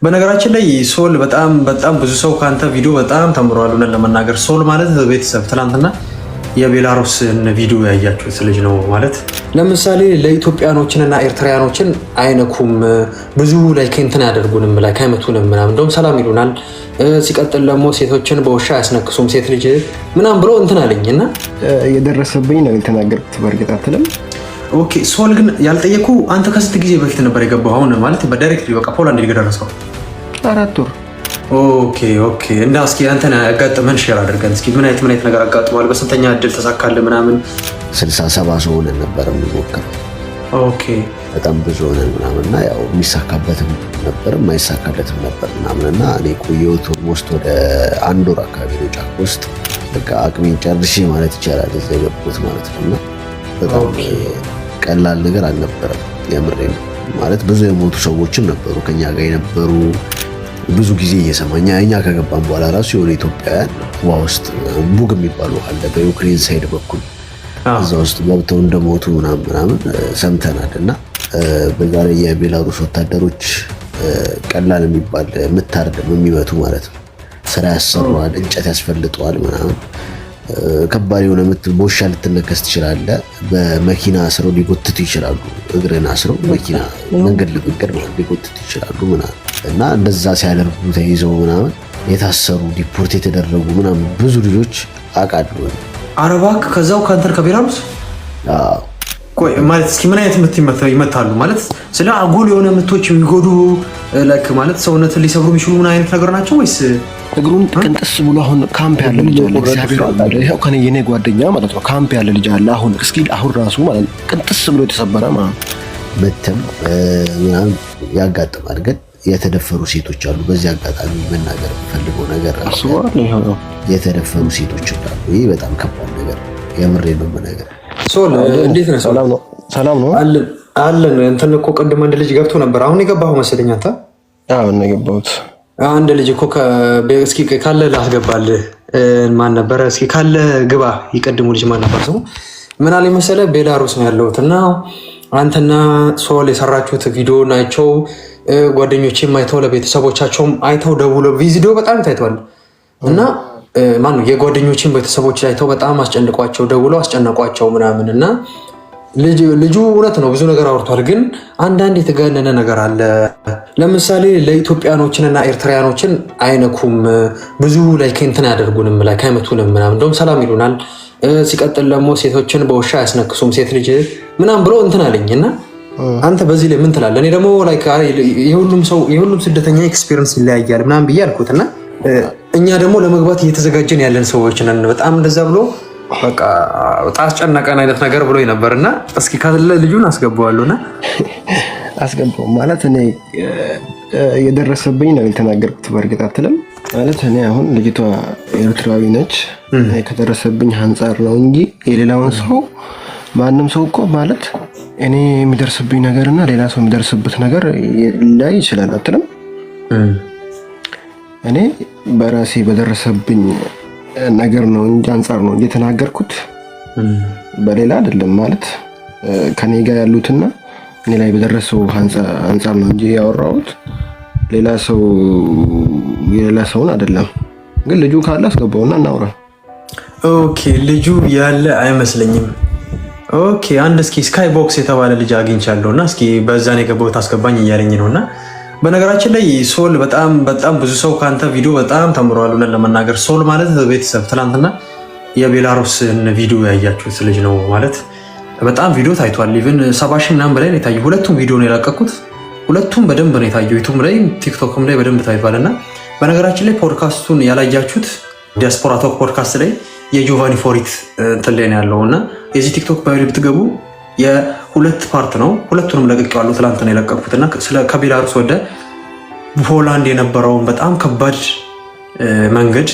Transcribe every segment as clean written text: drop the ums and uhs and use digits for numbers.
በነገራችን ላይ ሶል በጣም ብዙ ሰው ካንተ ቪዲዮ በጣም ተምሯል። እውነት ለመናገር ሶል ማለት ቤተሰብ ትናንትና የቤላሩስን ቪዲዮ ያያችሁት ልጅ ነው ማለት። ለምሳሌ ለኢትዮጵያኖችንና ኤርትራያኖችን አይነኩም ብዙ ላይ ከእንትን ያደርጉንም ላይ ከመቱንም ምናምን እንደውም ሰላም ይሉናል። ሲቀጥል ደግሞ ሴቶችን በውሻ ያስነክሱም ሴት ልጅ ምናምን ብሎ እንትን አለኝና የደረሰብኝ ነው የተናገርኩት። በእርግጥ አትልም። ኦኬ ሶል ግን ያልጠየኩ አንተ ከስንት ጊዜ በፊት ነበር የገባው? አሁን ማለት በዳይሬክት በቃ ፖላንድ ሊገደረሰው 4 ወር። ኦኬ እና እስኪ አንተና ያጋጠመን ሼር አድርገን እስኪ ምን አይነት ነገር አጋጥሟል? በስንተኛ እድል ተሳካለ ምናምን? 60-70 ሰው ሆነን ነበር የሚሞክረው። ኦኬ በጣም ብዙ ሆነን ምናምንና ያው የሚሳካበትም ነበር የማይሳካለትም ነበር ምናምንና እኔ ቆየሁት ኦልሞስት ወደ 1 ወር አካባቢ ነው ጫካ ውስጥ በቃ አቅሜን ጨርሼ ማለት ይቻላል እዛ የገባሁት ማለት ነውና በጣም ቀላል ነገር አልነበረም። የምሬን ማለት ብዙ የሞቱ ሰዎችም ነበሩ ከኛ ጋር የነበሩ ብዙ ጊዜ እየሰማኛ እኛ ከገባን በኋላ ራሱ የሆነ ኢትዮጵያውያን ውሃ ውስጥ ቡግ የሚባሉ አለ በዩክሬን ሳይድ በኩል እዛ ውስጥ ገብተው እንደሞቱ ምናምን ሰምተናል። እና በዛ ላይ የቤላሩስ ወታደሮች ቀላል የሚባል ምታርደም የሚመቱ ማለት ነው ስራ ያሰሯል፣ እንጨት ያስፈልጠዋል ምናምን ከባድ የሆነ ቦሻ ልትነከስ ትችላለህ። በመኪና አስረው ሊጎትቱ ይችላሉ። እግርን አስረው መኪና መንገድ ለመንገድ ሊጎትቱ ይችላሉ ምናምን እና እንደዛ ሲያደርጉ ተይዘው ምናምን የታሰሩ ዲፖርት የተደረጉ ምናምን ብዙ ልጆች አውቃለሁ። አረባክ ከዛው ካንተር ከቤላሩስ ቆይ ማለት እስኪ ምን አይነት ምት ይመታሉ ማለት ስለ አጉል የሆነ ምቶች የሚጎዱ ለክ ማለት ሰውነትን ሊሰብሩ የሚችሉ ምን አይነት ነገር ናቸው ወይስ እግሩን ቅንጥስ ብሎ አሁን ካምፕ ያለ ልጅ አለ። እግዚአብሔር ይሄው ከኔ የኔ ጓደኛ ማለት ነው ካምፕ ያለ ልጅ አለ። አሁን እስኪ አሁን ራሱ ማለት ቅንጥስ ብሎ የተሰበረ ማለት ምትም ምናምን ያጋጥማል። ግን የተደፈሩ ሴቶች አሉ። በዚህ አጋጣሚ መናገር የምፈልገው ነገር የተደፈሩ ሴቶች አሉ። ይሄ በጣም ከባድ ነገር የምሬ ነው ነገር ሶል እንዴት ነው? ሰላም ነው አለን። እንትን እኮ ቅድም አንድ ልጅ ገብቶ ነበር። አሁን የገባኸው መሰለኝ አንተ? አዎ ነው የገባሁት። አንድ ልጅ እኮ እስኪ ካለ ላስገባልህ። ማን ነበረ? እስኪ ካለ ግባ። ይቀድሙ ልጅ ማን ነበር ስሙ? ምን አለኝ መሰለህ ቤላሩስ ነው ያለሁት እና አንተና ሶል የሰራችሁት ቪዲዮ ናቸው ጓደኞቼም አይተው ለቤተሰቦቻቸውም አይተው ደውለው ቪዲዮ በጣም ታይቷል እና ማነው የጓደኞችን ቤተሰቦች አይተው በጣም አስጨንቋቸው ደውለው አስጨነቋቸው ምናምን እና ልጁ እውነት ነው ብዙ ነገር አውርቷል። ግን አንዳንድ የተጋነነ ነገር አለ። ለምሳሌ ለኢትዮጵያኖችንና ኤርትራያኖችን አይነኩም ብዙ ላይ ከእንትን ያደርጉንም ላይ ከመቱንም ምናምን እንደውም ሰላም ይሉናል። ሲቀጥል ደግሞ ሴቶችን በውሻ ያስነክሱም ሴት ልጅ ምናምን ብሎ እንትን አለኝ እና አንተ በዚህ ላይ ምን ትላለህ? እኔ ደግሞ ላይ የሁሉም ስደተኛ ኤክስፒሪየንስ ይለያያል ምናምን ብዬ አልኩት እና እኛ ደግሞ ለመግባት እየተዘጋጀን ያለን ሰዎች ነን። በጣም እንደዛ ብሎ በቃ በጣም አስጨነቀን አይነት ነገር ብሎ ነበርና እስኪ ካለ ልጁን አስገባዋለሁና አስገባው ማለት እኔ የደረሰብኝ ነው የተናገርኩት። በእርግጥ አትልም ማለት እኔ አሁን ልጅቷ ኤርትራዊ ነች። ከደረሰብኝ አንፃር ነው እንጂ የሌላውን ሰው ማንም ሰው እኮ ማለት እኔ የሚደርስብኝ ነገርና ሌላ ሰው የሚደርስበት ነገር ላይ ይችላል። አትልም እኔ በራሴ በደረሰብኝ ነገር ነው እንጂ አንፃር ነው የተናገርኩት በሌላ አይደለም። ማለት ከኔ ጋር ያሉትና እኔ ላይ በደረሰው አንፃር ነው እንጂ ያወራሁት ሌላ ሰውን አይደለም። ግን ልጁ ካለ አስገባውና እናውራ። ኦኬ ልጁ ያለ አይመስለኝም። ኦኬ አንድ እስኪ ስካይ ቦክስ የተባለ ልጅ አግኝቻለሁና እስኪ በዛኔ የገባሁት አስገባኝ እያለኝ ነውና በነገራችን ላይ ሶል በጣም ብዙ ሰው ካንተ ቪዲዮ በጣም ተምሯል። እውነት ለመናገር ሶል ማለት ቤተሰብ ትናንትና የቤላሩስን ቪዲዮ ያያችሁት ልጅ ነው ማለት በጣም ቪዲዮ ታይቷል። ኢቭን 70 ሺህ ምናምን በላይ ነው የታየው። ሁለቱም ቪዲዮ ነው የለቀኩት። ሁለቱም በደንብ ነው የታየው። ዩቲዩብ ላይ ቲክቶክም ላይ በደንብ ታይቷልና በነገራችን ላይ ፖድካስቱን ያላያችሁት ዲያስፖራ ቶክ ፖድካስት ላይ የጆቫኒ ፎሪት እንትን ላይ ነው ያለውና የዚህ ቲክቶክ ባይል ብትገቡ የሁለት ፓርት ነው። ሁለቱንም ለቅቄዋለሁ። ትላንት ነው የለቀኩትና ስለ ከቤላሩስ ወደ ፖላንድ የነበረውን በጣም ከባድ መንገድ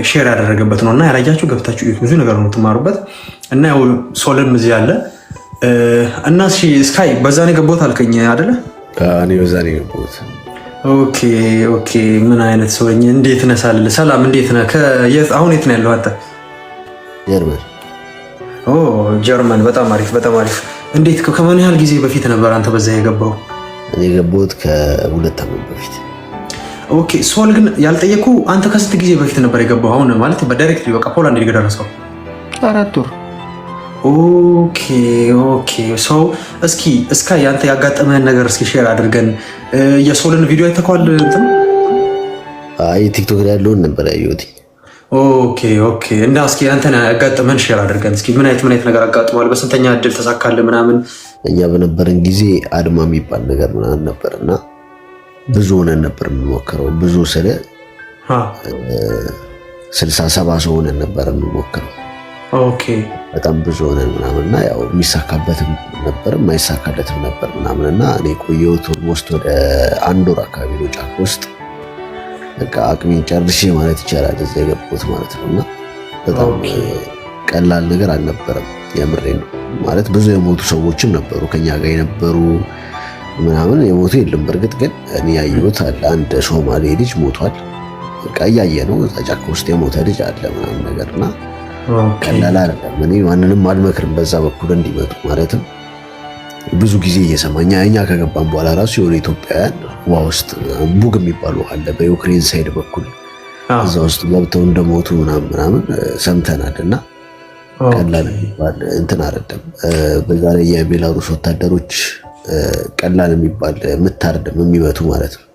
ሼር ያደረገበት ነውና ያላያችሁ ገብታችሁ ብዙ ነገር ነው የምትማሩበት። እና ያው ሶልም እዚህ አለ እና ስካይ በዛ ነው የገባሁት አልከኝ አይደለ? እኔ በዛ ነው የገባሁት። ኦኬ ምን አይነት ሰው ነኝ? እንዴት ነህ? ሰላም እንዴት ነህ? አሁን የት ነው ያለው አንተ? ጀርመን። ጀርመን። በጣም አሪፍ በጣም አሪፍ። እንዴት ከምን ያህል ጊዜ በፊት ነበር አንተ በዛ የገባው? እኔ የገባሁት ከ2 ዓመት በፊት። ኦኬ ሶል ግን ያልጠየኩ አንተ ከስንት ጊዜ በፊት ነበር የገባው? አሁን ማለት በዳይሬክትሊ በቃ ፖላንድ የደረሰው 4 ወር። ኦኬ ኦኬ። ሰው እስኪ ያንተ ያጋጠመህን ነገር እስኪ ሼር አድርገን። የሶልን ቪዲዮ አይተከዋል? እንትን አይ ቲክቶክ ላይ ያለውን ነበር ያየሁት። ኦኬ ኦኬ። እና እስኪ አንተን ያጋጠመህን ሼር አድርገን እስኪ። ምን አይነት ነገር አጋጥሟል? በስንተኛ እድል ተሳካልህ ምናምን? እኛ በነበረን ጊዜ አድማ የሚባል ነገር ምናምን ነበርና ብዙ ሆነን ነበር የምንሞክረው። ብዙ ስለ 60-70 ሰው ሆነን ነበር የምንሞክረው። ኦኬ በጣም ብዙ ሆነን ምናምንና ያው የሚሳካበትም ነበር የማይሳካለትም ነበር ምናምንና እኔ ቆየሁት ኦልሞስት ወደ 1 ወር አካባቢ ነው ጫካ ውስጥ። በቃ አቅሜን ጨርሼ ማለት ይቻላል እዛ የገባሁት ማለት ነውና በጣም ቀላል ነገር አልነበረም። የምሬ ነው ማለት ብዙ የሞቱ ሰዎችም ነበሩ ከኛ ጋር የነበሩ ምናምን። የሞቱ የለም በእርግጥ ግን እኔ ያየሁት አለ። አንድ ሶማሌ ልጅ ሞቷል። በቃ እያየ ነው እዛ ጫካ ውስጥ የሞተ ልጅ አለ ምናምን ነገርና ቀላል አይደለም። እኔ ማንንም አልመክርም በዛ በኩል እንዲመጡ ማለትም ብዙ ጊዜ እየሰማኛ እኛ ከገባን በኋላ ራሱ የሆነ ኢትዮጵያውያን ውሃ ውስጥ ቡግ የሚባሉ አለ በዩክሬን ሳይድ በኩል እዛ ውስጥ ገብተው እንደሞቱ ምናምን ሰምተናል። እና ቀላል የሚባል እንትን አይደለም። በዛ ላይ የቤላሩስ ወታደሮች ቀላል የሚባል የምታርድም የሚመቱ ማለት ነው።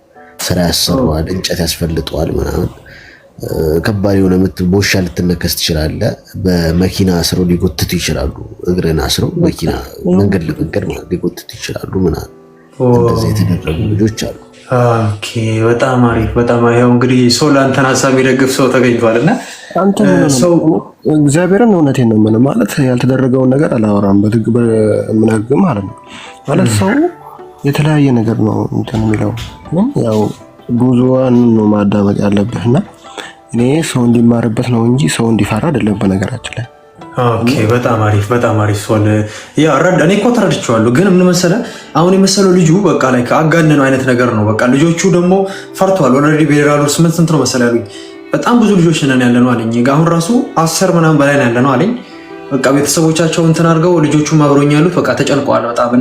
ስራ ያሰሩዋል፣ እንጨት ያስፈልጠዋል ምናምን ከባድ የሆነ ቦሻ ልትነከስ ትችላለህ። በመኪና አስረው ሊጎትቱ ይችላሉ። እግርን አስረው መኪና መንገድ ለመንገድ ሊጎትቱ ይችላሉ ምናምን። እንደዚህ የተደረጉ ልጆች አሉ። ኦኬ በጣም አሪፍ በጣም ያው እንግዲህ ሰው ለአንተን ሀሳብ የሚደግፍ ሰው ተገኝቷል። እና ሰው እግዚአብሔርን እውነቴን ነው የምልህ ማለት ያልተደረገውን ነገር አላወራም በምናግ ማለት ነው። ማለት ሰው የተለያየ ነገር ነው እንትን የሚለው ግን ያው ብዙዋን ነው ማዳመጥ ያለብህና እኔ ሰው እንዲማርበት ነው እንጂ ሰው እንዲፈራ አይደለም በነገራችን ላይ። ኦኬ በጣም አሪፍ ሶል ያ እኔ እኮ ተረድቼዋለሁ። ግን ምን መሰለህ አሁን የመሰለው ልጁ በቃ ላይ አጋነነው አይነት ነገር ነው። በቃ ልጆቹ ደግሞ ፈርቷል። ኦልሬዲ ቤላሩስ ስንት ነው መሰለህ ያሉኝ በጣም ብዙ ልጆች ነን ያለ ነው አለኝ። አሁን ራሱ 10 ምናምን በላይ ነው ያለ ነው አለኝ። በቃ ቤተሰቦቻቸው እንትን አድርገው ልጆቹም አብሮኝ ያሉት በቃ ተጨንቀዋል በጣም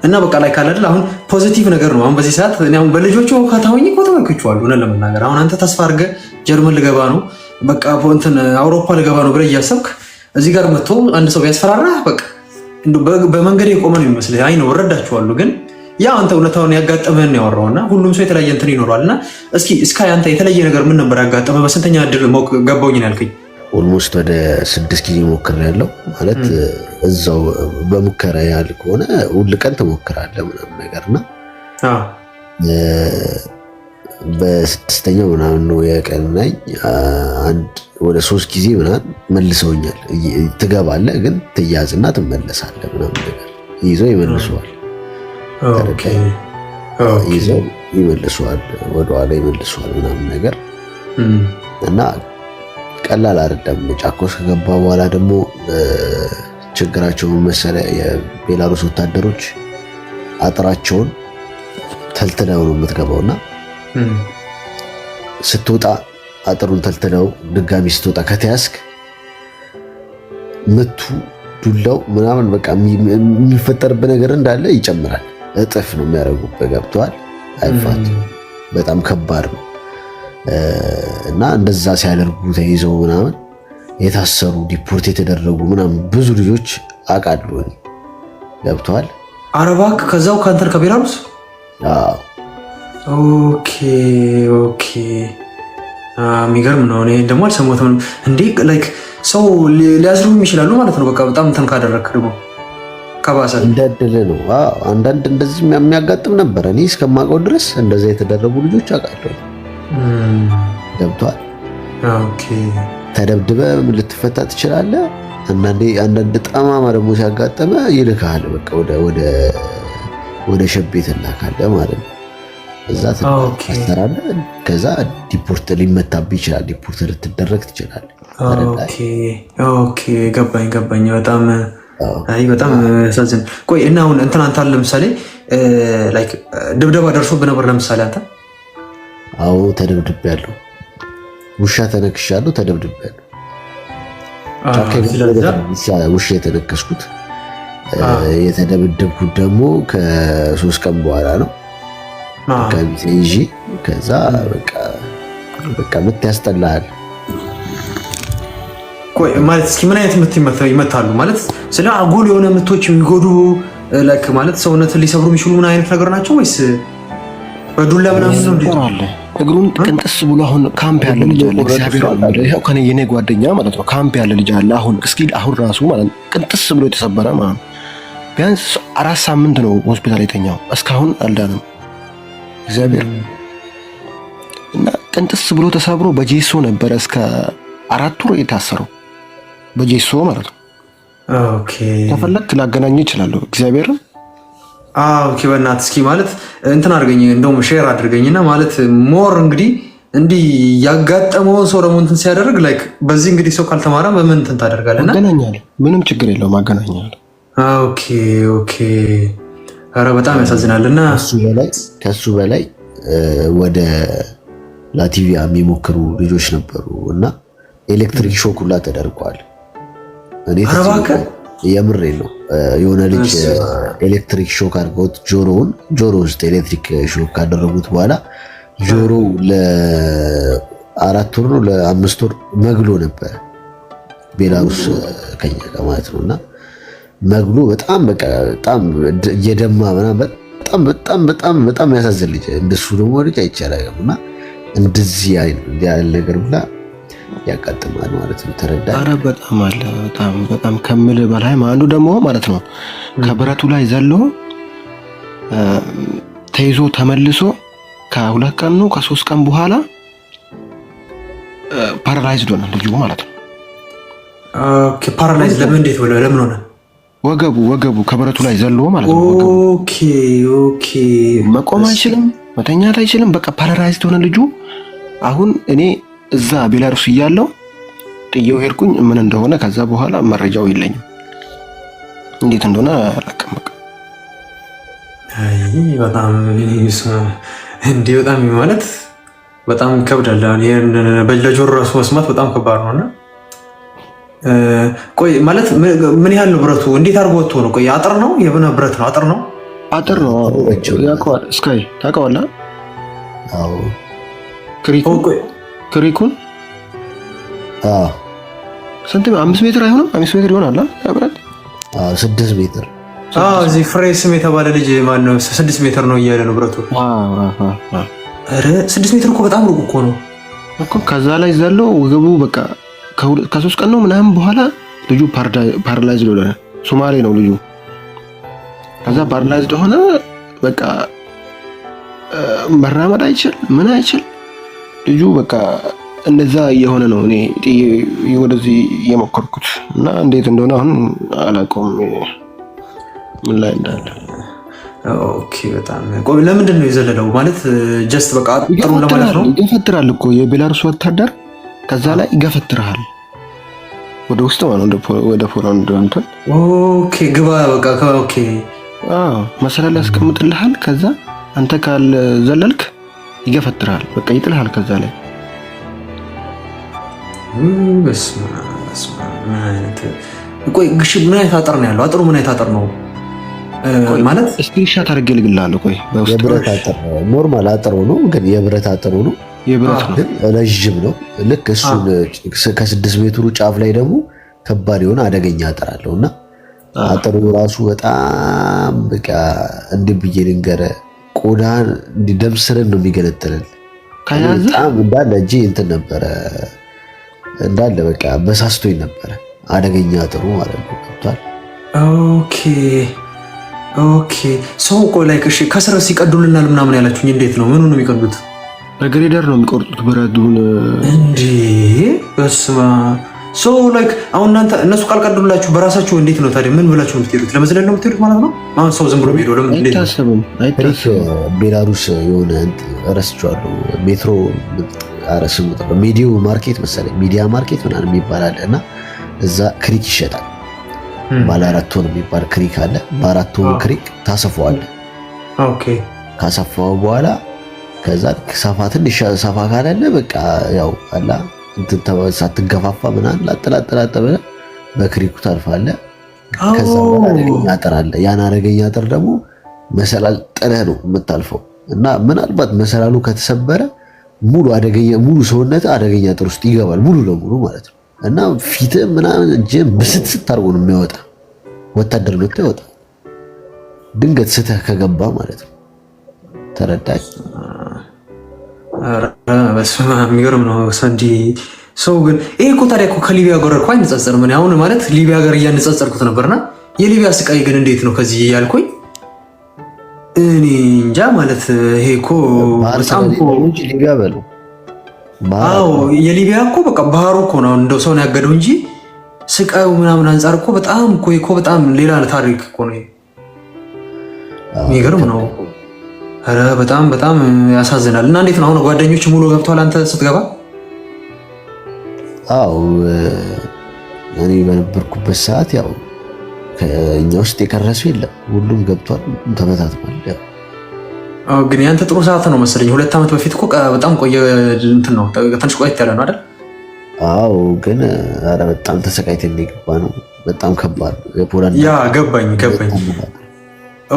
እና በቃ ላይ ካለ አይደል አሁን ፖዚቲቭ ነገር ነው። አሁን በዚህ ሰዓት እኔ አሁን በልጆቹ ከታወኝ እኮ ተመክቼዋለሁ ነው ለመናገር። አሁን አንተ ተስፋ አድርገህ ጀርመን ልገባ ነው በቃ እንትን አውሮፓ ልገባ ነው ብለህ እያሰብክ እዚህ ጋር መጥቶ አንድ ሰው ቢያስፈራራህ በቃ በመንገድ የቆመ ነው የሚመስልህ። አይ ነው እረዳችኋለሁ። ግን ያ አንተ እውነታውን ያጋጠመህን ያወራውና ሁሉም ሰው የተለያየ እንትን ይኖረዋልና እስኪ አንተ የተለየ ነገር ምን ነበር ያጋጠመህ? በስንተኛ እድል ገባሁኝ ነው ያልከኝ? ኦልሞስት ወደ 6 ጊዜ ሞክሬያለሁ። ማለት እዛው በሙከራ ያህል ከሆነ ሁል ቀን ትሞክራለህ ምናምን ነገርና በ6ኛው ምናምን ነው የቀናኝ። ወደ 3 ጊዜ ምናምን መልሰውኛል። ትገባለህ ግን ትያዝና ትመለሳለህ ምናምን ነገር ይዘው ይመልሱዋል። ይዘው ይመልሱዋል፣ ወደኋላ ይመልሱዋል ምናምን ነገር እና ቀላል አይደለም። ጫካ ውስጥ ከገባ በኋላ ደግሞ ችግራቸውን መሰለህ የቤላሩስ ወታደሮች አጥራቸውን ተልትለው ነው የምትገባውና ስትወጣ አጥሩን ተልትለው ድጋሚ ስትወጣ ከተያዝክ ምቱ ዱላው ምናምን በቃ የሚፈጠርብህ ነገር እንዳለ ይጨምራል። እጥፍ ነው የሚያደርጉብህ። ገብቶሃል? አይፋት በጣም ከባድ ነው። እና እንደዛ ሲያደርጉ ተይዘው ምናምን የታሰሩ ዲፖርት የተደረጉ ምናምን ብዙ ልጆች አውቃለሁ። ገብቶሃል? አረባክ ከዛው ከአንተን ከቤላሩስ ኦኬ የሚገርም ነው። እኔ ደግሞ አልሰማሁትም እንዴ። ላይክ ሰው ሊያዝሩም ይችላሉ ማለት ነው። በቃ በጣም እንትን ካደረክ ደግሞ ከባሰ እንደድል ነው። አንዳንድ እንደዚህ የሚያጋጥም ነበር። እኔ እስከማውቀው ድረስ እንደዛ የተደረጉ ልጆች አውቃለሁ። ገብቷል? ኦኬ ተደብድበህ ልትፈታ ትችላለህ። አንዳንድ ጠማማ ደግሞ ሲያጋጠመ ይልካል። በቃ ወደ ሸቤት ትላካለህ ማለት ነው። እዛ ትታሰራለህ። ከዛ ዲፖርት ሊመታብህ ይችላል። ዲፖርት ልትደረግ ትችላለህ። ኦኬ ገባኝ። በጣም ያሳዝን። ቆይ እና አሁን እንትን አንተ ለምሳሌ ላይክ ድብደባ ደርሶብህ ነበር ለምሳሌ አንተ? አዎ ተደብድቤያለሁ። ውሻ ተነክሻለሁ፣ ተደብድቤያለሁ። ውሻ የተነከስኩት የተደበደብኩት ደግሞ ከ3 ቀን በኋላ ነው። ይዤ ከዛ በቃ ምት ያስጠላል። ቆይ ማለት እስኪ ምን አይነት ምት ይመታሉ ማለት ስለ አጉል የሆነ ምቶች የሚጎዱ ላይክ ማለት ሰውነትን ሊሰብሩ የሚችሉ ምን አይነት ነገር ናቸው ወይስ በዱላ ምናምን ነው? እንዴት አለ እግሩን ቅንጥስ ብሎ አሁን ካምፕ ያለ ልጅ አለ። እግዚአብሔር ይሄው ከኔ የኔ ጓደኛ ማለት ነው ካምፕ ያለ ልጅ አለ። አሁን ራሱ ማለት ቅንጥስ ብሎ የተሰበረ ማለት ነው። ቢያንስ 4 ሳምንት ነው ሆስፒታል የተኛው እስካሁን አልዳንም። እግዚአብሔር እና ቅንጥስ ብሎ ተሰብሮ በጄሶ ነበረ እስከ 4 ወር የታሰረው በጄሶ ማለት ነው። ኦኬ ተፈለክ ላገናኝ ይችላልው እግዚአብሔር ኦኬ በእናትህ እስኪ ማለት እንትን አድርገኝ እንደውም ሼር አድርገኝና ማለት ሞር እንዲህ ያጋጠመውን ሰው ደግሞ እንትን ሲያደርግ ላይክ በዚህ እንግዲህ ሰው ካልተማረ በምን እንትን ታደርጋለና አገናኛለሁ። ምንም ችግር የለውም አገናኛለሁ። ኦኬ ኧረ በጣም ያሳዝናልና ከሱ በላይ ወደ ላቲቪያ የሚሞክሩ ልጆች ነበሩ እና ኤሌክትሪክ ሾክ ሁላ ተደርጓል። እኔ የምሬ ነው። የሆነ ልጅ ኤሌክትሪክ ሾክ አድርገውት ጆሮ ውስጥ ኤሌክትሪክ ሾክ ካደረጉት በኋላ ጆሮው ለ4 ወር ነው ለ5 ወር መግሎ ነበር። ቤላሩስ ከኛ ጋር ማለት ነውና መግሎ በጣም እየደማ በጣም ያሳዝን ልጅ እንደሱ ደግሞ ልጅ አይቻልምና እንደዚህ ያለ ነገር ብላ ያቃጥማል ማለት ነው። ተረዳ? አረ በጣም አለ በጣም ከምል በላይ አንዱ ደግሞ ማለት ነው ከብረቱ ላይ ዘሎ ተይዞ ተመልሶ ከ2 ቀን ነው ከ3 ቀን በኋላ ፓራላይዝድ ሆነ ልጁ ማለት ነው። ኦኬ ፓራላይዝ ለምን ሆነ? ወገቡ ከብረቱ ላይ ዘሎ ማለት ነው። ኦኬ መቆም አይችልም፣ መተኛት አይችልም። በቃ ፓራላይዝድ ሆነ ልጁ። አሁን እኔ እዛ ቤላሩስ እያለሁ ጥዬው ሄድኩኝ ምን እንደሆነ ከዛ በኋላ መረጃው የለኝም እንዴት እንደሆነ አላውቅም። በጣም በጣም ማለት በጣም ከብዳል። ለጆሮ ራሱ መስማት በጣም ከባድ ነውና ቆይ ማለት ምን ያህል ነው ብረቱ? እንዴት አድርጎ ወጥቶ ነው? ቆይ አጥር ነው የብነ ብረት ነው? አጥር ነው ያውቀዋል። እስካይ ታውቀዋለህ? አዎ ክሪኩን ስንት 5 ሜትር አይሆንም? 5 ሜትር ይሆናል ብረት 6 ሜትር እዚህ ፍሬስም የተባለ ልጅ ማን ነው 6 ሜትር ነው እያለ ነው ብረቱ። ኧረ 6 ሜትር እኮ በጣም ሩቅ እኮ ነው እኮ። ከዛ ላይ ዘሎ ወገቡ በቃ ከ3 ቀን ነው ምናምን በኋላ ልጁ ፓራላይዝድ ሆነ። ሶማሌ ነው ልጁ። ከዛ ፓራላይዝድ ሆነ በቃ መራመድ አይችል ምን አይችል ልጁ በቃ እንደዛ እየሆነ ነው። እኔ ወደዚህ እየሞከርኩት እና እንዴት እንደሆነ አሁን አላውቀውም ምን ላይ እንዳለ። ኦኬ በጣም ቆይ ለምንድን ነው የዘለለው? ማለት ጀስት በቃ ጥሩ ለማለት ነው። ይገፈትራል እኮ የቤላሩስ ወታደር ከዛ ላይ ይገፈትራል ወደ ውስጥ ማለት ወደ ፖላንድ እንትን። ኦኬ ግባ በቃ ኦኬ መሰላል ያስቀምጥልሃል። ከዛ አንተ ካልዘለልክ ይገፈትራል በቃ ይጥልሃል ከዛ ላይ። በስመ አብ ቆይ ግሽ ምን አይነት አጥር ነው ያለው? አጥሩ ምን አይነት አጥር ነው ማለት? ስክሪንሾት አድርጌ ልግልሃለሁ። ቆይ የብረት አጥር ኖርማል አጥሩ ነው ግን የብረት አጥሩ ነው። የብረት ነው ረጅም ነው። ልክ እሱን ከ6 ሜትሩ ጫፍ ላይ ደግሞ ከባድ የሆነ አደገኛ አጥር አለውና አጥሩ ራሱ በጣም በቃ እንድብዬ ልንገርህ ቆዳን ደም ስርን ነው የሚገነጥልን። በጣም እንዳለ እጄ እንትን ነበረ እንዳለ በቃ በሳስቶኝ ነበረ። አደገኛ አጥሩ ማለት ነው። ገብቷል? ኦኬ ሰው እኮ ላይ ከስር ሲቀዱልናል ምናምን ያላችሁኝ እንዴት ነው? ምኑን ነው የሚቀዱት? በግሬደር ነው የሚቆርጡት ብረቱን እንዴ። በስመ አብ ሶ ላይክ አሁን እናንተ እነሱ ካልቀዱላችሁ በራሳችሁ እንዴት ነው ታዲያ? ምን ብላችሁ ነው የምትሄዱት? ለመዝለል ነው የምትሄዱት ማለት ነው? አሁን ሰው ዝም ብሎ ሄዶ ለምን እንዴት አይታሰብም? ቤላሩስ የሆነ ረስቼዋለሁ ሜትሮ አረስሙ ሚዲያ ማርኬት መሰለኝ ሚዲያ ማርኬት ምናምን የሚባል አለ እና እዛ ክሪክ ይሸጣል። ባለ 4 ቶን የሚባል ክሪክ አለ። በ4 ቶን ክሪክ ታሰፋዋለህ። ኦኬ ካሰፋው በኋላ ከዛ ትንሽ ሰፋ ካላለ በቃ ያው አላ እንትን ሳትገፋፋ ምናምን ላጥላጥላጥ ብለህ በክሪኩ ታልፋለህ። ከዛ በኋላ አደገኛ አጥር አለ። ያን አደገኛ አጥር ደግሞ መሰላል ጥለህ ነው የምታልፈው። እና ምናልባት መሰላሉ ከተሰበረ ሙሉ ሰውነት አደገኛ ጥር ውስጥ ይገባል ሙሉ ለሙሉ ማለት ነው። እና ፊት ምናምን እጅን ብስት አድርጎ ነው የሚያወጣ ወታደር ነው ያወጣ ድንገት ስተህ ከገባ ማለት ነው። ተረዳኝ። በስመ አብ የሚገርም ነው። ሰንዲ ሰው ግን ይሄ እኮ ታዲያ እኮ ከሊቢያ ጋር እኮ አይነጻጸርም። እኔ አሁን ማለት ሊቢያ ጋር እያነጻጸርኩት ነበርና የሊቢያ ስቃይ ግን እንዴት ነው ከዚህ እያልኩኝ እኔ እንጃ ማለት ይሄ እኮ በጣም እኮ ሊቢያ በሉ። አዎ የሊቢያ እኮ በቃ ባህሩ እኮ ነው እንደው ሰውን ያገደው እንጂ ስቃዩ ምናምን አንጻር እኮ በጣም እኮ በጣም ሌላ ታሪክ እኮ ነው። የሚገርም ነው። ኧረ በጣም በጣም ያሳዝናል። እና እንዴት ነው አሁን ጓደኞች ሙሉ ገብተዋል አንተ ስትገባ? አዎ እኔ በነበርኩበት ሰዓት ያው ከእኛ ውስጥ የቀረሱ የለም፣ ሁሉም ገብቷል፣ ተበታትኗል። ያው ግን ያንተ ጥሩ ሰዓት ነው መሰለኝ። 2 ዓመት በፊት እኮ በጣም ቆየ እንትን ነው ትንሽ ቆየት ያለ ነው አይደል? አዎ ግን ኧረ በጣም ተሰቃይተን የሚገባ ነው። በጣም ከባድ የፖላንድ ያ ገባኝ።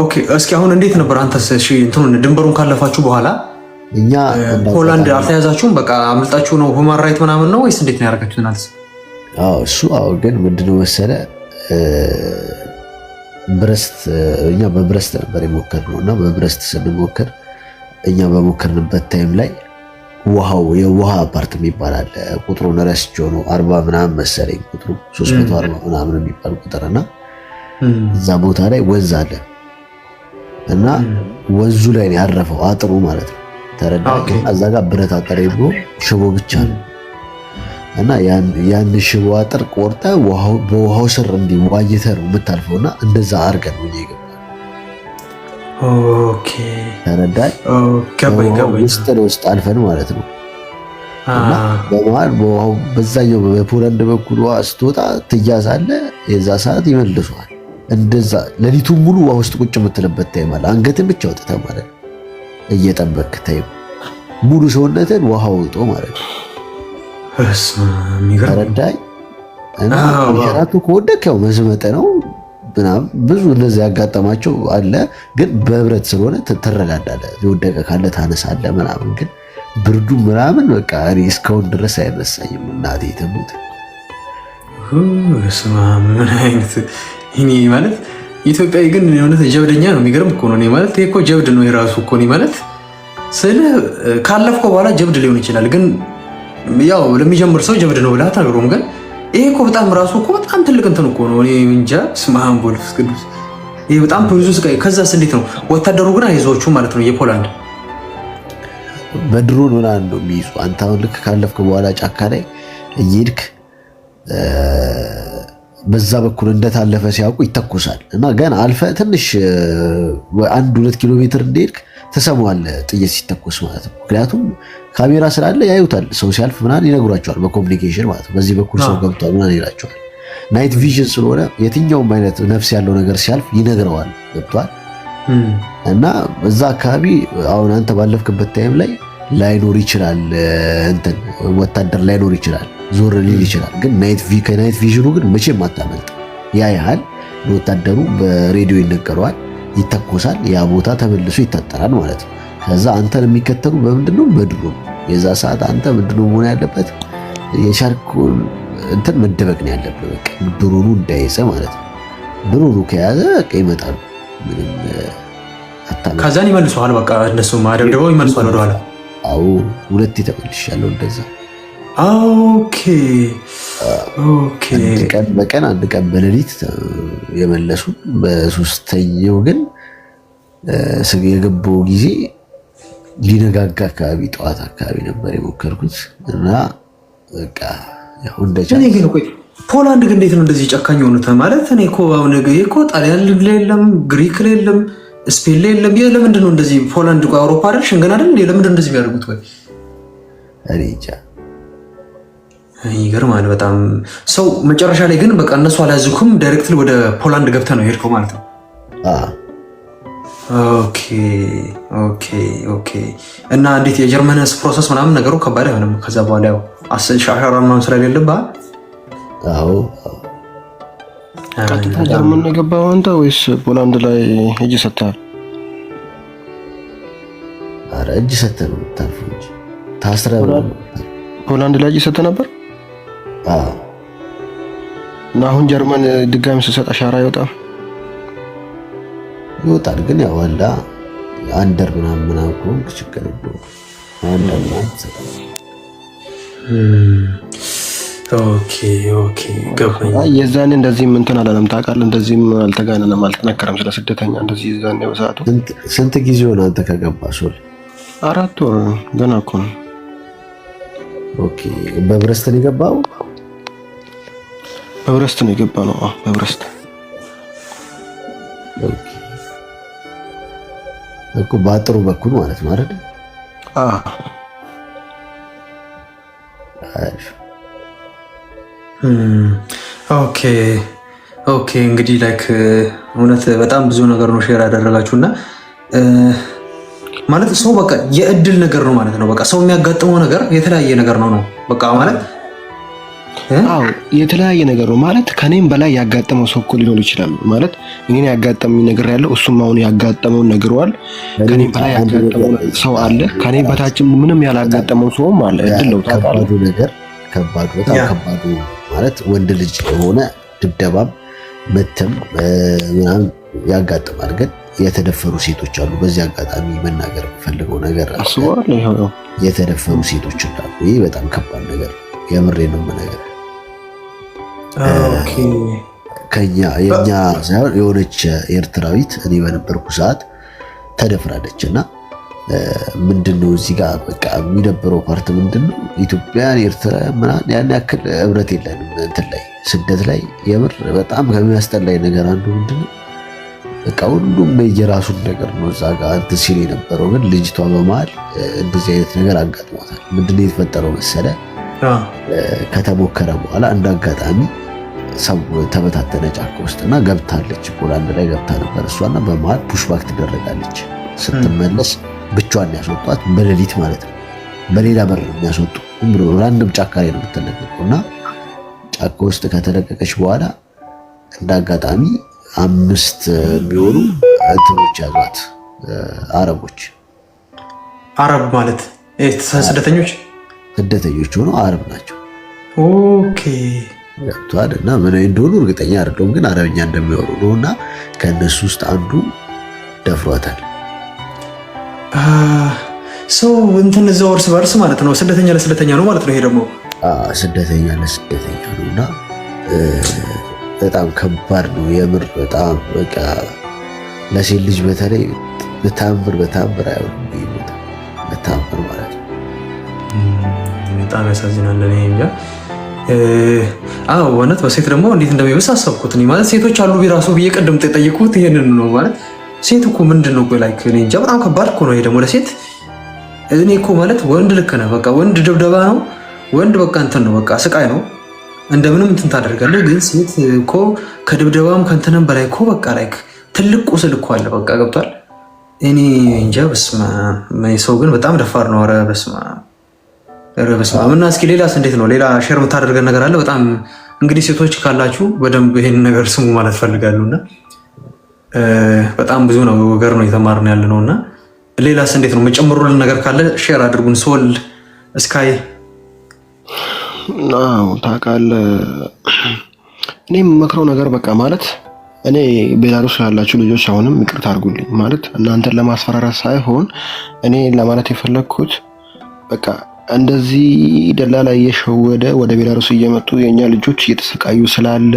ኦኬ እስኪ አሁን እንዴት ነበር አንተስ? እሺ እንትኑን ድንበሩን ካለፋችሁ በኋላ እኛ ፖላንድ አልተያዛችሁም? በቃ አምልጣችሁ ነው ሁማን ራይት ምናምን ነው ወይስ እንዴት ነው ያደረጋችሁት እናንተስ? አዎ እሱ ግን ምንድነው መሰለ ብረስት እኛ በብረስት ነበር የሞከርነው እና በብረስት ስንሞክር እኛ በሞከርንበት ታይም ላይ የውሃ ፓርት የሚባል አለ። ቁጥሩን ረስቼው ነው 40 ምናምን መሰለኝ ቁጥሩ 340 ምናምን የሚባል ቁጥርና እዛ ቦታ ላይ ወንዝ አለ እና ወንዙ ላይ ነው ያረፈው አጥሩ ማለት ነው። ተረዳክ? እዛ ጋር ብረት አጥር ብሎ ሽቦ ብቻ ነው እና ያን ሽቦ አጥር ቆርጠ በውሃው ስር እንዲዋይተህ ነው የምታልፈውና እንደዛ አድርገን ነው ይገባል። ኦኬ ተረዳክ? ውስጥ አልፈን ማለት ነው። እና በመሃል በውሃው በዛኛው በፖላንድ በኩል ውሃ ስትወጣ ትያዛለህ። የዛ ሰዓት ይመልሷል። እንደዛ ሌሊቱን ሙሉ ውሃ ውስጥ ቁጭ የምትልበት ታይም አለ። አንገትን ብቻ ወጥተህ ማለት ነው እየጠበቅክ ታይም ሙሉ ሰውነትን ውሃ ወጥቶ ማለት ነው። ተረዳኝ? እና ሸራቱ ከወደክ ያው መዝመጠ ነው ምናምን ብዙ እንደዚህ ያጋጠማቸው አለ። ግን በህብረት ስለሆነ ትረዳዳለህ። የወደቀ ካለ ታነሳለህ ምናምን። ግን ብርዱ ምናምን በቃ እኔ እስካሁን ድረስ አይነሳኝም። እናቴ ተሙት። ምን አይነት እኔ ማለት ኢትዮጵያዊ ግን የሆነ ጀብደኛ ነው። የሚገርም እኮ ነው። እኔ ማለት ይሄ እኮ ጀብድ ነው የራሱ እኮ። እኔ ማለት ስለ ካለፍከው በኋላ ጀብድ ሊሆን ይችላል፣ ግን ያው ለሚጀምር ሰው ጀብድ ነው ብለህ አታገሩም። ግን ይሄ እኮ በጣም ራሱ እኮ በጣም ትልቅ እንትን እኮ ነው። እኔ እንጃ ስማህን ቦልፍ ቅዱስ ይሄ በጣም ብዙ ስቃይ። ከዛስ እንዴት ነው ወታደሩ ግን አይዞቹ ማለት ነው የፖላንድ በድሮን ምናምን ነው የሚይዙ። አንተ አሁን ልክ ካለፍክ በኋላ ጫካ ላይ እየሄድክ በዛ በኩል እንደታለፈ ሲያውቁ ይተኩሳል እና ገና አልፈ ትንሽ 1-2 ኪሎ ሜትር እንደሄድክ ትሰማዋለህ ጥይት ሲተኩስ ማለት ነው። ምክንያቱም ካሜራ ስላለ ያዩታል። ሰው ሲያልፍ ምናምን ይነግሯቸዋል በኮሚኒኬሽን ማለት ነው። በዚህ በኩል ሰው ገብቷል ምናምን ይላቸዋል። ናይት ቪዥን ስለሆነ የትኛውም አይነት ነፍስ ያለው ነገር ሲያልፍ ይነግረዋል። ገብቷል? እና እዛ አካባቢ አሁን አንተ ባለፍክበት ታይም ላይ ላይኖር ይችላል፣ እንትን ወታደር ላይኖር ይችላል፣ ዞር ሊል ይችላል። ግን ከናይት ቪዥኑ ግን መቼም አታመልጥ። ያ ያህል ለወታደሩ በሬዲዮ ይነገረዋል፣ ይተኮሳል። ያ ቦታ ተመልሶ ይታጠራል ማለት ነው። ከዛ አንተን የሚከተሉ በምንድነው? በድሮን። የዛ ሰዓት አንተ ምንድነው መሆን ያለበት? የሻርኩን እንትን መደበቅ ነው ያለበት። በቃ ድሮኑ እንዳይዘ ማለት ነው። ድሮኑ ከያዘ በቃ ይመጣሉ። ምንም አታመልጥ። ከዛን ይመልሱሃል። በቃ እነሱ ማደብደበው ይመልሱሃል ወደኋላ። አዎ 2 ተመልሻለሁ እንደዛ። ኦኬ ቀን በቀን 1 ቀን በሌሊት የመለሱ። በሶስተኛው ግን የገባው ጊዜ ሊነጋጋ አካባቢ ጠዋት አካባቢ ነበር የሞከርኩት እና በቃ ያው እንደቻለ። ግን ቆይ ፖላንድ ግን እንዴት ነው እንደዚህ ጨካኝ ሆኑት? ማለት እኔ እኮ አሁን እኮ ጣሊያን ላይ የለም፣ ግሪክ ላይ የለም፣ ስፔን ላይ የለም። ለምንድን ነው እንደዚህ ፖላንድ እኮ አውሮፓ አይደል ሸንገን አይደል? ለምንድን ነው እንደዚህ የሚያደርጉት? ወይ እኔ እንጃ። ይገርማል በጣም ሰው። መጨረሻ ላይ ግን በቃ እነሱ አላዝኩም፣ ዳይሬክትሊ ወደ ፖላንድ ገብተህ ነው የሄድከው ማለት ነው? ኦኬ። እና እንዴት የጀርመንስ ፕሮሰስ ምናምን ነገሩ ከባድ አይሆንም? ከዛ በኋላ ያው አሻራ ምናምን ስለሌለብህ? አዎ። ቀጥታ ጀርመን የገባኸው አንተ ወይስ ፖላንድ ላይ ሄጅ ሰጥተሃል? ኧረ እጅ ሰተህ ነው የምታልፈው እንጂ ታስረህ ሆላንድ ላይ እጅ ሰተህ ነበር? አዎ። እና አሁን ጀርመን ድጋሚ ስትሰጥ አሻራ አይወጣም? ይወጣል፣ ግን ያው አላ አንደር ምናምን ከሆንክ ችግር የለውም። አንደር ምናምን ኦኬ ገባኝ። የዛኔ እንደዚህ እንትን አላለም ታውቃለህ? እንደዚህም አልተጋነነም አልተነከረም ስለ ስደተኛ እንደዚህ የዛኔ በሰዓቱ። ስንት ጊዜ ሆነ አንተ ከገባ? ሶል 4 ወር ገና እኮ ነው። ኦኬ በብረስት ነው የገባው? በብረስት ነው የገባ ነው። በብረስት ኦኬ እኮ በአጥሩ በኩል ማለት ነው አይደል? ኦኬ እንግዲህ ላይክ እውነት በጣም ብዙ ነገር ነው ሼር ያደረጋችሁና ማለት ሰው በቃ የእድል ነገር ነው ማለት ነው። በቃ ሰው የሚያጋጥመው ነገር የተለያየ ነገር ነው በቃ ማለት የተለያየ ነገር ነው ማለት ከኔም በላይ ያጋጠመው ሰው እኮ ሊኖር ይችላል ማለት እኔን ያጋጠመኝ ነገር ያለው እሱም አሁን ያጋጠመውን ነግሯል። ከኔም በላይ ያጋጠመው ሰው አለ፣ ከኔ በታችም ምንም ያላጋጠመው ሰውም አለ። እድል ነው ከባዱ ነገር በጣም ከባዱ ማለት ወንድ ልጅ የሆነ ድብደባም መተም ምናምን ያጋጥማል። ግን የተደፈሩ ሴቶች አሉ። በዚህ አጋጣሚ መናገር የምፈልገው ነገር የተደፈሩ ሴቶች እንዳሉ፣ ይህ በጣም ከባድ ነገር የምሬ ነው ነገር የኛ ሳይሆን የሆነች ኤርትራዊት እኔ በነበርኩ ሰዓት ተደፍራለች እና ምንድነው እዚህ ጋር በቃ የሚደብረው ፓርት ምንድነው ኢትዮጵያ ኤርትራ ምናምን ያን ያክል ህብረት የለንም እንትን ላይ ስደት ላይ የምር በጣም ከሚያስጠላኝ ነገር አንዱ ምንድነው በቃ ሁሉም የራሱን ነገር ነው እዛ ጋር እንትን ሲል የነበረው። ግን ልጅቷ በመሀል እንደዚህ አይነት ነገር አጋጥሟታል። ምንድነው የተፈጠረው መሰለ ከተሞከረ በኋላ እንደ አጋጣሚ ሰው ተበታተነ ጫካ ውስጥና ገብታለች። ፖላንድ ላይ ገብታ ነበር እሷና በመሀል ፑሽባክ ትደረጋለች። ስትመለስ ብቻዋን ያስወጧት በሌሊት ማለት ነው። በሌላ በር ነው የሚያስወጡ። ዝም ብሎ ራንድም ጫካ ላይ ነው የምትለቀቀው እና ጫካ ውስጥ ከተለቀቀች በኋላ እንደ አጋጣሚ 5 የሚሆኑ እንትኖች ያዟት አረቦች። አረብ ማለት ስደተኞች ሆነው አረብ ናቸው። ኦኬ ገብቷል። እና ምን እንደሆኑ እርግጠኛ አይደለሁም፣ ግን አረብኛ እንደሚወሩ ነው። እና ከእነሱ ውስጥ አንዱ ደፍሯታል። ሰው እንትን እዛው እርስ በርስ ማለት ነው። ስደተኛ ለስደተኛ ነው ማለት ነው። ይሄ ደግሞ ስደተኛ ለስደተኛ ነው እና በጣም ከባድ ነው የምር። በጣም በቃ ለሴት ልጅ በተለይ በታምር አይሆንም በታምር ማለት ነው። በጣም ያሳዝናል። እኔ እንጃ እውነት በሴት ደግሞ እንዴት እንደሚበስ አሰብኩት። እኔ ማለት ሴቶች አሉ ቢራሱ ብዬ ቀደም ጠይቁት ይሄንን ነው ማለት ሴት እኮ ምንድን ነው ላይክ እኔ እንጃ በጣም ከባድ እኮ ነው ይሄ ደግሞ ለሴት። እኔ እኮ ማለት ወንድ ልክ ነህ በቃ ወንድ ድብደባ ነው ወንድ በቃ እንትን ነው በቃ ስቃይ ነው እንደምንም እንትን ታደርጋለህ። ግን ሴት እኮ ከድብደባም ከእንትንም በላይ እኮ በቃ ላይክ ትልቅ ቁስል እኮ አለ በቃ ገብቷል። እኔ እንጃ በስመ አብ ሰው ግን በጣም ደፋር ነው። ኧረ በስመ አብ እና እስኪ ሌላስ እንዴት ነው? ሌላ ሼር የምታደርገን ነገር አለ? በጣም እንግዲህ ሴቶች ካላችሁ በደንብ ይሄን ነገር ስሙ ማለት ፈልጋሉና በጣም ብዙ ነው ወገር ነው የተማርን ያለ ነውና ሌላስ እንዴት ነው? መጨመሩልን ነገር ካለ ሼር አድርጉን። ሶል ስካይ ታውቃለህ እኔ የምመክረው ነገር በቃ ማለት እኔ ቤላሩስ ያላችሁ ልጆች አሁንም ይቅርታ አድርጉልኝ ማለት እናንተን ለማስፈራራት ሳይሆን እኔ ለማለት የፈለግኩት በቃ እንደዚህ ደላላ እየሸወደ ወደ ቤላሩስ እየመጡ የኛ ልጆች እየተሰቃዩ ስላለ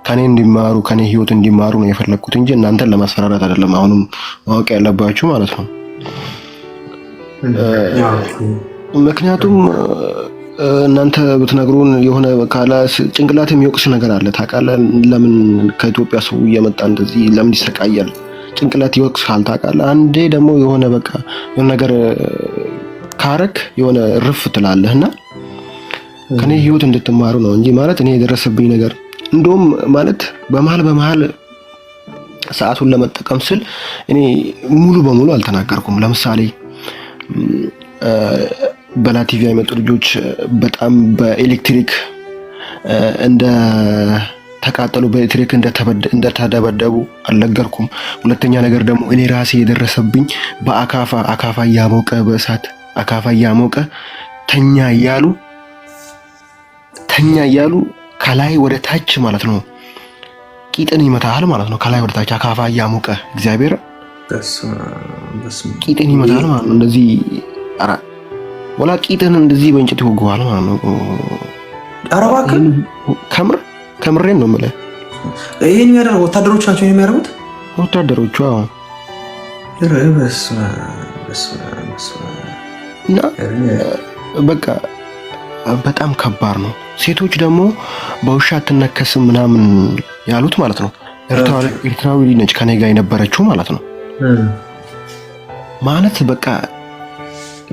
ከኔ እንዲማሩ ከኔ ህይወት እንዲማሩ ነው የፈለግኩት እንጂ እናንተን ለማስፈራራት አይደለም። አሁንም ማወቅ ያለባችሁ ማለት ነው። ምክንያቱም እናንተ ብትነግሩን የሆነ ካላ ጭንቅላት የሚወቅስ ነገር አለ ታውቃለህ። ለምን ከኢትዮጵያ ሰው እየመጣ እንደዚህ ለምን ይሰቃያል? ጭንቅላት ይወቅሳል ታውቃለህ። አንዴ ደግሞ የሆነ በቃ የሆነ ነገር ካረክ የሆነ ርፍ ትላለህና ከኔ ህይወት እንድትማሩ ነው እንጂ ማለት እኔ የደረሰብኝ ነገር እንደውም ማለት በመሃል ሰዓቱን ለመጠቀም ስል እኔ ሙሉ በሙሉ አልተናገርኩም። ለምሳሌ በላቲቪያ የመጡ ልጆች በጣም በኤሌክትሪክ እንደ ተቃጠሉ፣ በኤሌክትሪክ እንደተደበደቡ አልነገርኩም። ሁለተኛ ነገር ደግሞ እኔ ራሴ የደረሰብኝ በአካፋ እያሞቀ በእሳት አካፋ እያሞቀ ተኛ እያሉ ከላይ ወደ ታች ማለት ነው ቂጥን ይመታል ማለት ነው። ከላይ ወደ ታች አካፋ እያሞቀ እግዚአብሔር ቂጥን ይመታል ማለት ነው። እንደዚህ ወላ ቂጥን እንደዚህ በእንጨት ይወገዋል ማለት ነው። አረባክ ከምሬን ነው የምልህ። ይሄን የሚያደርጉት ወታደሮች ናቸው የሚያደርጉት ወታደሮቹ። አዎ እና በቃ በጣም ከባድ ነው። ሴቶች ደግሞ በውሻ አትነከስም ምናምን ያሉት ማለት ነው። ኤርትራዊ ነች ከኔ ጋር የነበረችው ማለት ነው። ማለት በቃ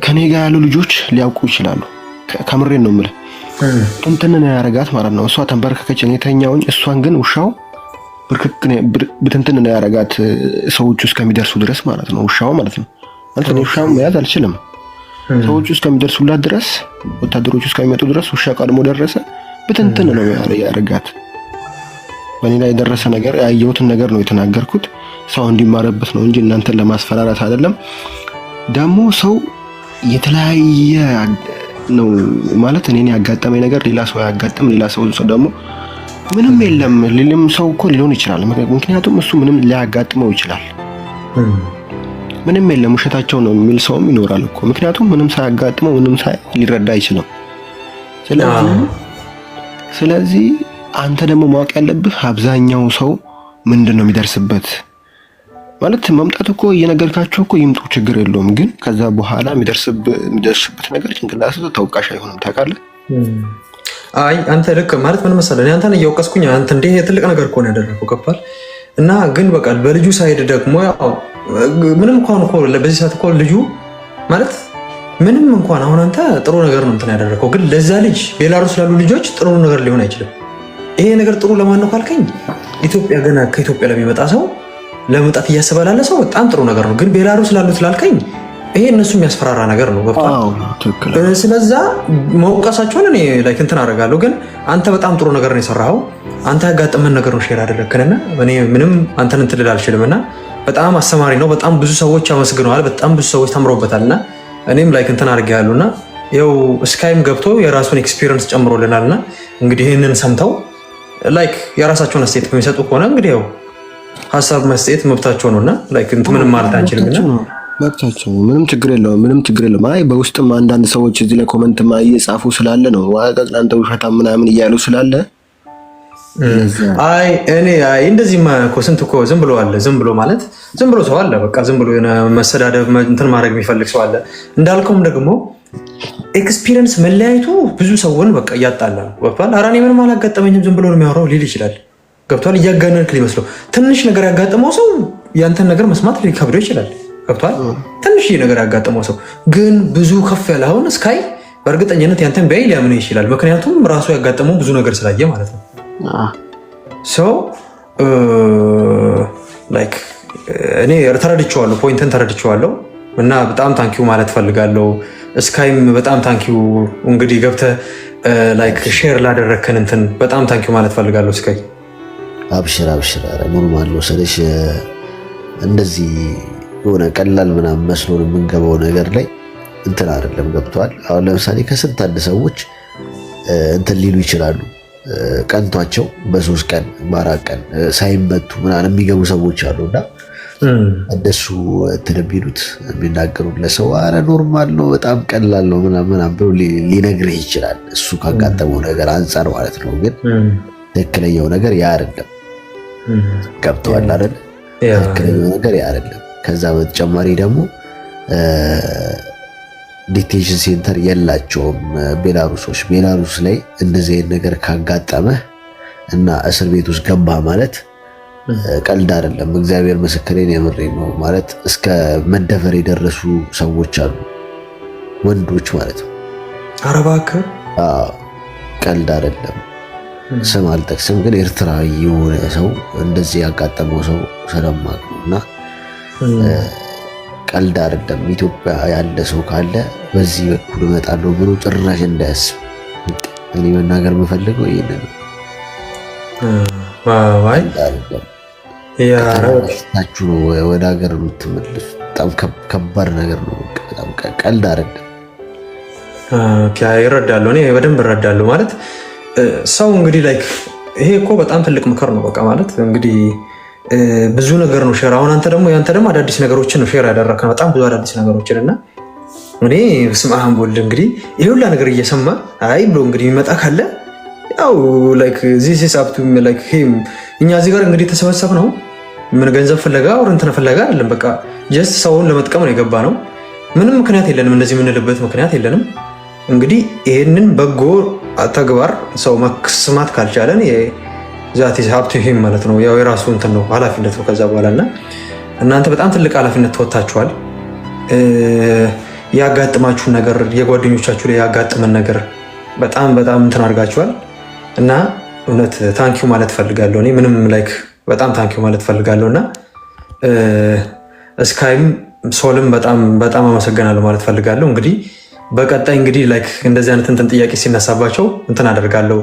ከኔ ጋር ያሉ ልጆች ሊያውቁ ይችላሉ። ከምሬን ነው የምልህ። እንትን ነው ያረጋት ማለት ነው። እሷ ተንበርከከች የተኛውኝ፣ እሷን ግን ውሻው ብትንትን ነው ያረጋት ሰዎቹ እስከሚደርሱ ድረስ ማለት ነው። ውሻው ማለት ነው። አንተ ነው ውሻው መያዝ አልችልም። ሰዎቹ እስከሚደርሱላት ድረስ፣ ወታደሮቹ እስከሚመጡ ድረስ ውሻ ቀድሞ ደረሰ። ብትንትን ነው ያረጋት። በእኔ ላይ የደረሰ ነገር ያየሁትን ነገር ነው የተናገርኩት። ሰው እንዲማረበት ነው እንጂ እናንተን ለማስፈራራት አይደለም። ደግሞ ሰው የተለያየ ነው ማለት እኔን ያጋጠመኝ ነገር ሌላ ሰው ያጋጥም፣ ሌላ ሰው ደግሞ ምንም የለም ሌላም ሰው እኮ ሊሆን ይችላል። ምክንያቱም እሱ ምንም ሊያጋጥመው ይችላል። ምንም የለም ውሸታቸው ነው የሚል ሰውም ይኖራል እኮ። ምክንያቱም ምንም ሳያጋጥመው ምንም ሊረዳ አይችልም። ስለዚህ አንተ ደግሞ ማወቅ ያለብህ አብዛኛው ሰው ምንድነው የሚደርስበት ማለት መምጣት እኮ እየነገርካቸው እኮ ይምጡ ችግር የለውም። ግን ከዛ በኋላ የሚደርስበት ነገር ጭንቅላት ተወቃሽ አይሆንም። ታውቃለህ? አይ አንተ ልክ ማለት ምን መሰለህ፣ አንተን እየወቀስኩኝ አንተ እንደ ትልቅ ነገር እኮ ነው ያደረገው ከፋል እና ግን በቃ በልጁ ሳይድ ደግሞ ያው ምንም እንኳን እኮ በዚህ ሰዓት እኮ ልጁ ማለት ምንም እንኳን አሁን አንተ ጥሩ ነገር ነው እንትን ያደረገው፣ ግን ለዛ ልጅ ቤላሩስ ላሉ ልጆች ጥሩ ነገር ሊሆን አይችልም። ይሄ ነገር ጥሩ ለማን ነው ካልከኝ ኢትዮጵያ ገና ከኢትዮጵያ ለሚመጣ ሰው ለመምጣት እያሰበ ላለ ሰው በጣም ጥሩ ነገር ነው። ግን ቤላሩስ ላሉት ላልከኝ ይሄ እነሱ የሚያስፈራራ ነገር ነው። ስለዛ መውቀሳቸውን እኔ ላይክ እንትን አደርጋለሁ። ግን አንተ በጣም ጥሩ ነገር ነው የሰራኸው። አንተ ያጋጠመን ነገር ነው ሼር አደረግከንና እኔ ምንም አንተን እንትን ልል አልችልምና በጣም አስተማሪ ነው። በጣም ብዙ ሰዎች አመስግነዋል። በጣም ብዙ ሰዎች ተምሮበታልና እኔም ላይክ እንትን አድርጌያለሁና ያው ስካይም ገብቶ የራሱን ኤክስፒሪየንስ ጨምሮልናልና እንግዲህ ይሄንን ሰምተው ላይክ የራሳቸውን አስተያየት የሚሰጡ ከሆነ እንግዲህ ያው ሀሳብ መስጠት መብታቸው ነውና ላይክ እንትን ምንም ማለት አንችልምና መብታቸው ምንም ችግር የለውም። አይ በውስጥም አንዳንድ ሰዎች እዚህ ላይ ኮሜንት እየጻፉ ስላለ ነው ዋጋዝናንተ ውሸታም ምናምን እያሉ ስላለ አይ እኔ እንደዚህ እኮ ስንት እኮ ዝም ብሎ አለ። ዝም ብሎ ማለት ዝም ብሎ ሰው አለ። በቃ ዝም ብሎ የሆነ መሰዳደብ እንትን ማድረግ የሚፈልግ ሰው አለ። እንዳልከውም ደግሞ ኤክስፒሪየንስ መለያየቱ ብዙ ሰውን በቃ እያጣላል። ወፋል አራኔ ምንም አላጋጠመኝም ዝም ብሎ ነው የሚያወራው ሊል ይችላል። ገብቷል? እያጋነንክ ሊመስለው ትንሽ ነገር ያጋጠመው ሰው ያንተን ነገር መስማት ሊከብደው ይችላል። ገብቷል? ትንሽ ነገር ያጋጠመው ሰው ግን ብዙ ከፍ ያለ አሁን ስካይ በእርግጠኝነት ያንተን ቢያይ ሊያምን ይችላል። ምክንያቱም ራሱ ያጋጠመው ብዙ ነገር ስላየ ማለት ነው። ሰው ላይክ እኔ ተረድቼዋለሁ፣ ፖይንትን ተረድቼዋለሁ እና በጣም ታንኪዩ ማለት ፈልጋለሁ። ስካይም በጣም ታንኪዩ እንግዲህ ገብተህ ላይክ ሼር ላደረግከን እንትን በጣም ታንኪዩ ማለት ፈልጋለሁ። ስካይ አብሽር ኧረ ኖርማል ነው ስልሽ እንደዚህ የሆነ ቀላል ምናምን መስሎን የምንገባው ነገር ላይ እንትን አይደለም። ገብቷል? አሁን ለምሳሌ ከስንት አንድ ሰዎች እንትን ሊሉ ይችላሉ ቀንቷቸው በ3 ቀን በ4 ቀን ሳይመቱ ምናምን የሚገቡ ሰዎች አሉና እንደሱ እንትን የሚሉት የሚናገሩት ለሰው አረ ኖርማል ነው በጣም ቀላል ነው ምናምን ብሎ ሊነግርህ ይችላል። እሱ ካጋጠመው ነገር አንፃር ማለት ነው። ግን ትክክለኛው ነገር ያ አይደለም። ገብተዋል አይደል? ትክክለኛው ነገር ያ አይደለም። ከዛ በተጨማሪ ደግሞ ዲቴንሽን ሴንተር የላቸውም ቤላሩሶች። ቤላሩስ ላይ እንደዚህ አይነት ነገር ካጋጠመህ እና እስር ቤት ውስጥ ገባ ማለት ቀልድ አይደለም። እግዚአብሔር ምስክሬን የምሬ ነው። ማለት እስከ መደፈር የደረሱ ሰዎች አሉ፣ ወንዶች ማለት ነው። ኧረ እባክህ ቀልድ አይደለም። ስም አልጠቅስም፣ ግን ኤርትራዊ የሆነ ሰው እንደዚህ ያጋጠመው ሰው ስለማቅ ነው እና ቀልድ አይደለም። ኢትዮጵያ ያለ ሰው ካለ በዚህ በኩል እመጣለሁ ብሎ ጭራሽ እንዳያስብ። እኔ መናገር የምፈልገው ይሄንን ነው። አይ ታችሁ ወደ ሀገር የምትመለሱ በጣም ከባድ ነገር ነው። በጣም ቀልድ አይደለም። ይረዳለሁ፣ እኔ በደንብ እረዳለሁ። ማለት ሰው እንግዲህ ላይክ ይሄ እኮ በጣም ትልቅ ምክር ነው። በቃ ማለት እንግዲህ ብዙ ነገር ነው ሼር። አሁን ያንተ ደግሞ አዳዲስ ነገሮችን ነው ሼር ያደረከው፣ በጣም ብዙ አዳዲስ ነገሮችን እና እኔ በስመ አብ ወልድ እንግዲህ ይሄ ሁላ ነገር እየሰማ አይ ብሎ እንግዲህ የሚመጣ ካለ ያው ላይክ ዚስ ኢዝ አፕ ቱ ላይክ ሂም። እኛ እዚህ ጋር እንግዲህ የተሰበሰብ ነው ምን ገንዘብ ፍለጋ ወር እንትን ፍለጋ አይደለም። በቃ ጀስት ሰውን ለመጥቀም ነው የገባ ነው። ምንም ምክንያት የለንም፣ እንደዚህ የምንልበት ምክንያት የለንም። እንግዲህ ይሄንን በጎ ተግባር ሰው መስማት ካልቻለን ዛት ኢዝ አፕ ቱ ሂም ማለት ነው። ያው የራሱ እንትን ነው ኃላፊነት ነው ከዛ በኋላ እና እናንተ በጣም ትልቅ ኃላፊነት ተወጥታችኋል። ያጋጥማችሁን ነገር የጓደኞቻችሁ ላይ ያጋጥመን ነገር በጣም እንትን አድርጋችኋል እና እውነት ታንኪዩ ማለት ፈልጋለሁ። እኔ ምንም ላይክ በጣም ታንኪዩ ማለት ፈልጋለሁ እና ስካይም ሶልም በጣም አመሰግናለሁ ማለት ፈልጋለሁ። እንግዲህ በቀጣይ እንግዲህ ላይክ እንደዚህ አይነት እንትን ጥያቄ ሲነሳባቸው እንትን አደርጋለሁ።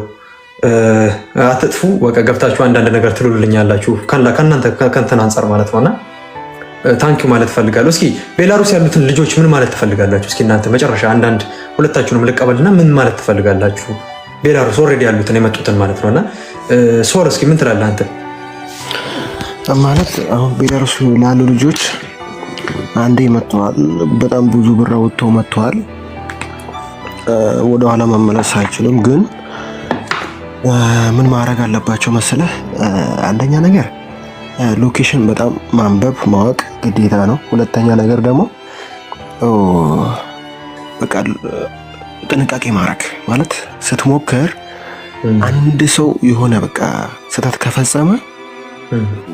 አትጥፉ፣ በቃ ገብታችሁ አንዳንድ ነገር ትሉልኛላችሁ ከእናንተ ከእንትን አንጻር ማለት ነውና ታንኪዩ ማለት ፈልጋለሁ። እስኪ ቤላሩስ ያሉትን ልጆች ምን ማለት ትፈልጋላችሁ? እስኪ እናንተ መጨረሻ አንዳንድ ሁለታችሁንም ልቀበልና ምን ማለት ትፈልጋላችሁ? ቤላሩስ ኦልሬዲ ያሉትን የመጡትን ማለት ነውና ሶል እስኪ ምን ትላለህ አንተ? ማለት አሁን ቤላሩስ ላሉ ልጆች አንዴ መጥተዋል፣ በጣም ብዙ ብር ወጥተው መጥተዋል። ወደኋላ መመለስ አይችሉም። ግን ምን ማድረግ አለባቸው መሰለህ? አንደኛ ነገር ሎኬሽን በጣም ማንበብ ማወቅ ግዴታ ነው። ሁለተኛ ነገር ደግሞ በቃ ጥንቃቄ ማድረግ ማለት ስትሞክር አንድ ሰው የሆነ በቃ ስህተት ከፈጸመ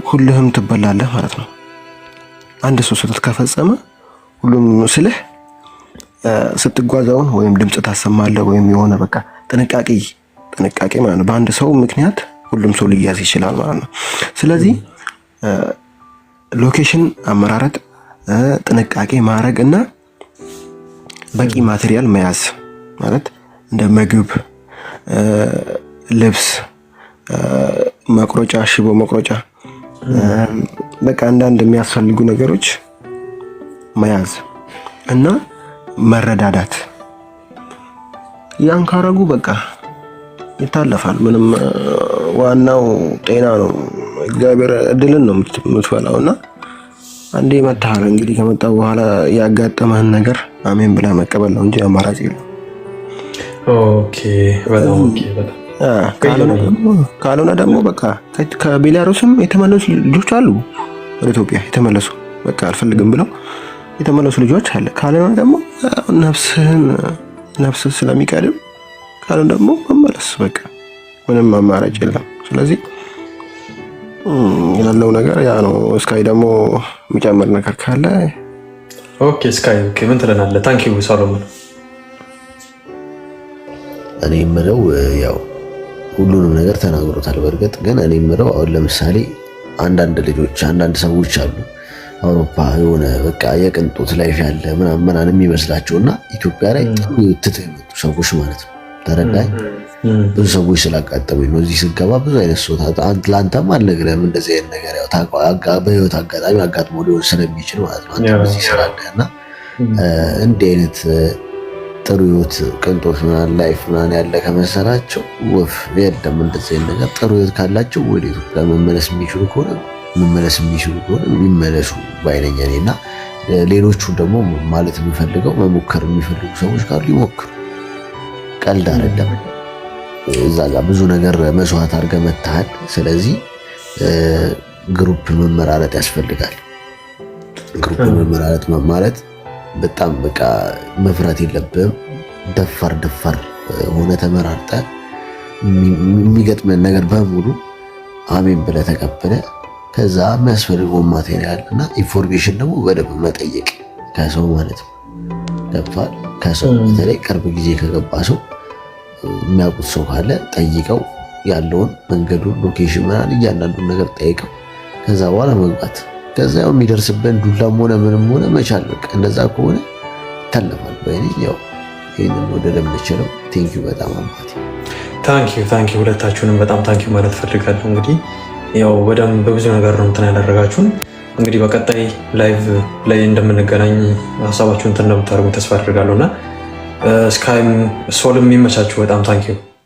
ሁሉም ትበላለህ ማለት ነው። አንድ ሰው ስህተት ከፈጸመ ሁሉም ስልህ ስትጓዛውን ወይም ድምጽ ታሰማለህ ወይም የሆነ በቃ ጥንቃቄ ማለት ነው። በአንድ ሰው ምክንያት ሁሉም ሰው ሊያዝ ይችላል ማለት ነው። ስለዚህ ሎኬሽን አመራረጥ፣ ጥንቃቄ ማድረግ እና በቂ ማቴሪያል መያዝ ማለት እንደ ምግብ፣ ልብስ፣ መቁረጫ፣ ሽቦ መቁረጫ በቃ አንዳንድ የሚያስፈልጉ ነገሮች መያዝ እና መረዳዳት። ያን ካረጉ በቃ ይታለፋል። ምንም ዋናው ጤና ነው። እግዚአብሔር እድልን ነው የምትበላው እና አንዴ መታሃል እንግዲህ ከመጣ በኋላ ያጋጠመህን ነገር አሜን ብላ መቀበል ነው እንጂ አማራጭ የለም። ኦኬ በጣም ኦኬ በጣም ካልሆነ ደግሞ በቃ ከቤላሩስም የተመለሱ ልጆች አሉ፣ ወደ ኢትዮጵያ የተመለሱ በቃ አልፈልግም ብለው የተመለሱ ልጆች አለ። ካልሆነ ደግሞ ነፍስ ስለሚቀድም ካልሆነ ደግሞ መመለስ በቃ ምንም አማራጭ የለም። ስለዚህ ያለው ነገር ያ ነው። ስካይ ደግሞ የሚጨምር ነገር ካለ ኦኬ። ስካይ ኦኬ ምን ትለናለህ? ታንክ ዩ ሰሎሞን። እኔ የምለው ያው ሁሉንም ነገር ተናግሮታል። በእርግጥ ግን እኔ የምለው አሁን ለምሳሌ አንዳንድ ሰዎች አሉ አውሮፓ የሆነ በቃ የቅንጦት ላይፍ ያለ ምናምን የሚመስላቸውና ኢትዮጵያ ላይ ጥሩ ትተው የመጡ ሰዎች ማለት ነው። ተረዳኝ። ብዙ ሰዎች ስላጋጠመኝ ነው። እዚህ ስገባ ብዙ አይነት ሰው ለአንተም አልነግርህም እንደዚህ አይነት ነገር ያው በህይወት አጋጣሚ አጋጥሞ ሊሆን ስለሚችል ማለት ነው። አንተ በዚህ ስራ እና እንዲህ አይነት ጥሩ ህይወት ቅንጦት ምናምን ላይፍ ምናምን ያለ ከመሰላቸው ወፍ የለም። እንደዚህ አይነት ነገር ጥሩ ህይወት ካላቸው ወደ ኢትዮጵያ መመለስ የሚችሉ ከሆነ የሚመለሱ ባይነኝ እኔ እና ሌሎቹ ደግሞ ማለት የሚፈልገው መሞከር የሚፈልጉ ሰዎች ካሉ ይሞክሩ። ቀልድ አይደለም። እዛ ጋር ብዙ ነገር መስዋዕት አድርገህ መጥተሃል። ስለዚህ ግሩፕ መመራረጥ ያስፈልጋል። ግሩፕ መመራረጥ ማለት በጣም በቃ መፍራት የለብህም። ደፋር ሆነ ተመራርጠህ የሚገጥመን ነገር በሙሉ አሜን ብለህ ተቀብለህ ከዛ የሚያስፈልገውን ማቴሪያል እና ኢንፎርሜሽን ደግሞ በደንብ መጠየቅ ከሰው ማለት ነው። ገብቶሃል? ከሰው በተለይ ቅርብ ጊዜ ከገባ ሰው የሚያውቁት ሰው ካለ ጠይቀው ያለውን መንገዱን፣ ሎኬሽን ምናምን እያንዳንዱን ነገር ጠይቀው ከዛ በኋላ መግባት። ከዛ ያው የሚደርስብን ዱላም ሆነ ምንም ሆነ መቻል በቃ እንደዛ ከሆነ ይታለፋል። ያው ይህንን ወደ ለምንችለው ቴንኪዩ በጣም አባቴ ታንኪዩ ሁለታችሁንም በጣም ታንኪዩ ማለት ፈልጋለሁ። እንግዲህ ያው በደንብ በብዙ ነገር ነው እንትን ያደረጋችሁን። እንግዲህ በቀጣይ ላይቭ ላይ እንደምንገናኝ ሀሳባችሁን እንትን እንደምታደርጉ ተስፋ አድርጋለሁ እና ስካይም ሶልም የሚመቻችሁ በጣም ታንኪዩ